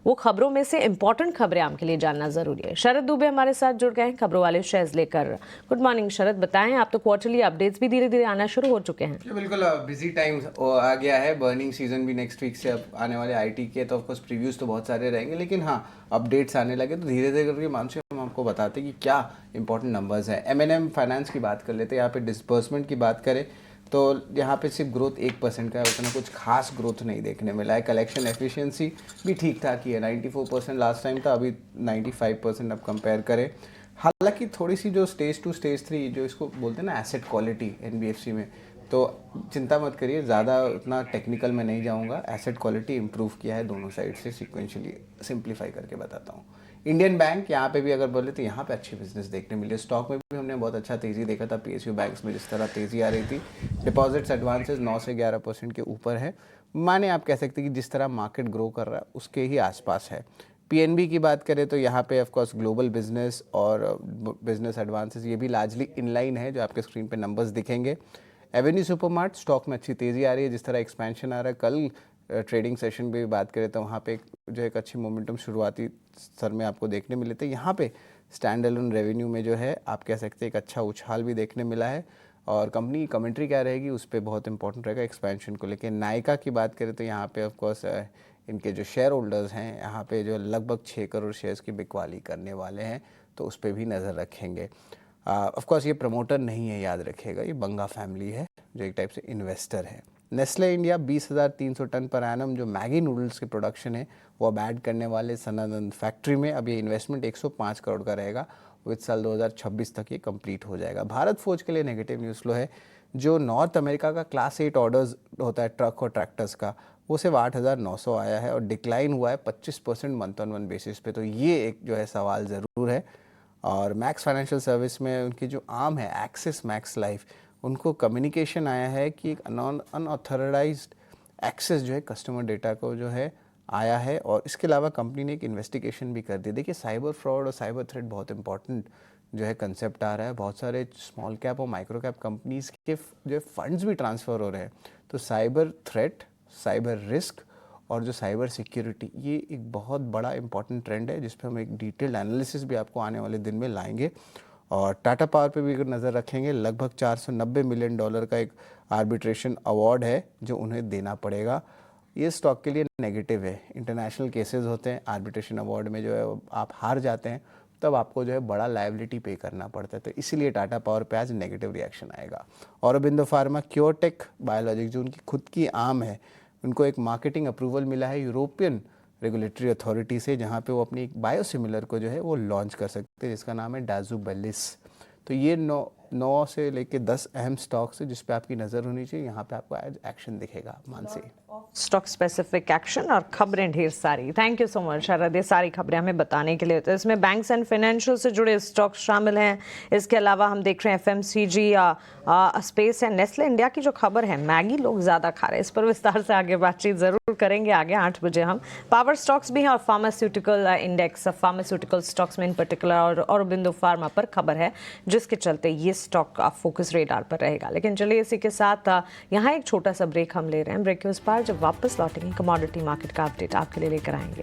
वो खबरों में से इंपॉर्टेंट खबरें आपके लिए जानना जरूरी है। शरद दुबे हमारे साथ जुड़ गए हैं खबरों वाले शेयर्स लेकर। गुड मॉर्निंग शरद, बताएं, आप तो क्वार्टरली अपडेट्स भी धीरे धीरे आना शुरू हो चुके हैं। जी बिल्कुल, बिजी टाइम आ गया है। बर्निंग सीजन भी नेक्स्ट वीक से अब आने वाले आईटी के, तो ऑफकोर्स प्रीव्यूज तो बहुत सारे रहेंगे, लेकिन हाँ अपडेट्स आने लगे तो धीरे धीरे करके मानसून हम आपको बताते हैं कि क्या इंपॉर्टेंट नंबर्स हैं। एमएनएम फाइनेंस की बात कर लेते हैं। यहाँ पे डिस्बर्समेंट की बात करें तो यहाँ पे सिर्फ ग्रोथ 1% का है, उतना कुछ खास ग्रोथ नहीं देखने मिला है। कलेक्शन एफिशिएंसी भी ठीक ठाक ही है, 94% लास्ट टाइम था, अभी 95% अब कंपेयर करें। हालांकि थोड़ी सी जो स्टेज 2 स्टेज 3 जो इसको बोलते हैं ना एसेट क्वालिटी एनबीएफसी में, तो चिंता मत करिए, ज़्यादा उतना टेक्निकल में नहीं जाऊंगा। एसेट क्वालिटी इंप्रूव किया है दोनों साइड से, सिक्वेंशियली सिंप्लीफाई करके बताता हूँ। इंडियन बैंक यहाँ पे भी अगर बोले तो यहाँ पे अच्छी बिजनेस देखने मिली। स्टॉक में भी हमने बहुत अच्छा तेज़ी देखा था। पीएसयू बैंक्स में जिस तरह तेज़ी आ रही थी, डिपॉजिट्स एडवांसेस 9 से 11% के ऊपर है। माने आप कह सकते हैं कि जिस तरह मार्केट ग्रो कर रहा है उसके ही आसपास है। पीएनबी की बात करें तो यहाँ पे ऑफकोर्स ग्लोबल बिजनेस और बिजनेस एडवांसेस ये भी लार्जली इनलाइन है, जो आपके स्क्रीन पे नंबर्स दिखेंगे। एवेन्यू सुपरमार्ट स्टॉक में अच्छी तेज़ी आ रही है, जिस तरह एक्सपेंशन आ रहा है। कल ट्रेडिंग सेशन भी बात करें तो वहाँ पे जो एक अच्छी मोमेंटम शुरुआती स्तर में आपको देखने मिले थे। यहाँ पे स्टैंड अलोन रेवेन्यू में जो है आप कह सकते हैं एक अच्छा उछाल भी देखने मिला है, और कंपनी की कमेंट्री क्या रहेगी उस पर बहुत इंपॉर्टेंट रहेगा एक्सपेंशन को लेकर। नायका की बात करें तो यहाँ पे ऑफकोर्स इनके जो शेयर होल्डर्स हैं यहाँ पे जो लगभग 6 करोड़ शेयर्स की बिकवाली करने वाले हैं, तो उस पर भी नज़र रखेंगे। ऑफकोर्स ये प्रमोटर नहीं है, याद रखिएगा, ये बंगा फैमिली है जो एक टाइप से इन्वेस्टर है। Nestle India 20,300 ton per annum जो मैगी नूडल्स के प्रोडक्शन है वो अब ऐड करने वाले सनातन फैक्ट्री में। अब ये इन्वेस्टमेंट 105 करोड़ का रहेगा, विद साल 2026 तक ये कंप्लीट हो जाएगा। भारत फौज के लिए नेगेटिव न्यूज़ फ्लो है। जो नॉर्थ अमेरिका का क्लास 8 ऑर्डर्स होता है ट्रक और ट्रैक्टर्स का, वो सिर्फ 8,900 आया है और डिक्लाइन हुआ है 25% मंथ ऑन मंथ बेसिस पे, तो ये एक जो है सवाल ज़रूर है। और मैक्स फाइनेंशियल सर्विस में उनकी जो आर्म है एक्सिस मैक्स लाइफ, उनको कम्युनिकेशन आया है कि एक अनऑथराइज्ड एक्सेस जो है कस्टमर डेटा को जो है आया है, और इसके अलावा कंपनी ने एक इन्वेस्टिगेशन भी कर दी। देखिए साइबर फ्रॉड और साइबर थ्रेट बहुत इंपॉर्टेंट जो है कंसेप्ट आ रहा है। बहुत सारे स्मॉल कैप और माइक्रो कैप कंपनीज के जो फंड्स भी ट्रांसफ़र हो रहे हैं। तो साइबर थ्रेट, साइबर रिस्क और जो साइबर सिक्योरिटी, ये एक बहुत बड़ा इंपॉर्टेंट ट्रेंड है जिस पर हम एक डिटेल्ड एनालिसिस भी आपको आने वाले दिन में लाएंगे। और टाटा पावर पे भी अगर नज़र रखेंगे, लगभग $490 मिलियन का एक आर्बिट्रेशन अवार्ड है जो उन्हें देना पड़ेगा। ये स्टॉक के लिए नेगेटिव है। इंटरनेशनल केसेस होते हैं, आर्बिट्रेशन अवार्ड में जो है आप हार जाते हैं तब आपको जो है बड़ा लायबिलिटी पे करना पड़ता है, तो इसीलिए टाटा पावर पे आज नेगेटिव रिएक्शन आएगा। औरोबिंदो फार्मा, क्योरटेक बायोलॉजिक जो उनकी खुद की आर्म है, उनको एक मार्केटिंग अप्रूवल मिला है यूरोपियन रेगुलेटरी अथॉरिटी से, जहाँ पे वो अपनी एक बायोसिमिलर को जो है वो लॉन्च कर सकते हैं, जिसका नाम है डाजुबेलिस। तो ये 9 से लेके 10 अहम स्टॉक्स है जिस पे आपकी नज़र होनी चाहिए। यहाँ पे आपको आज एक्शन दिखेगा। मानसी, स्टॉक स्पेसिफिक एक्शन और खबरें ढेर सारी। थैंक यू सो मच शरद, ये सारी खबरें हमें बताने के लिए। तो इसमें बैंक्स एंड फाइनेंशियल से जुड़े स्टॉक्स शामिल हैं। इसके अलावा हम देख रहे हैं एफएमसीजी या स्पेस एंड नेस्ले इंडिया की जो खबर है, मैगी लोग ज़्यादा खा रहे हैं, इस पर विस्तार से आगे बातचीत ज़रूर करेंगे। आगे 8 बजे हम पावर स्टॉक्स भी हैं और फार्मास्यूटिकल इंडेक्स, फार्मास्यूटिकल स्टॉक्स में इन पर्टिकुलर और औरोबिंदो फार्मा पर खबर है, जिसके चलते ये स्टॉक फोकस रेडार पर रहेगा। लेकिन चलिए इसी के साथ यहाँ एक छोटा सा ब्रेक हम ले रहे हैं। ब्रेक के उस पार जब वापस लौटेंगे कमोडिटी मार्केट का अपडेट आपके लिए लेकर आएंगे।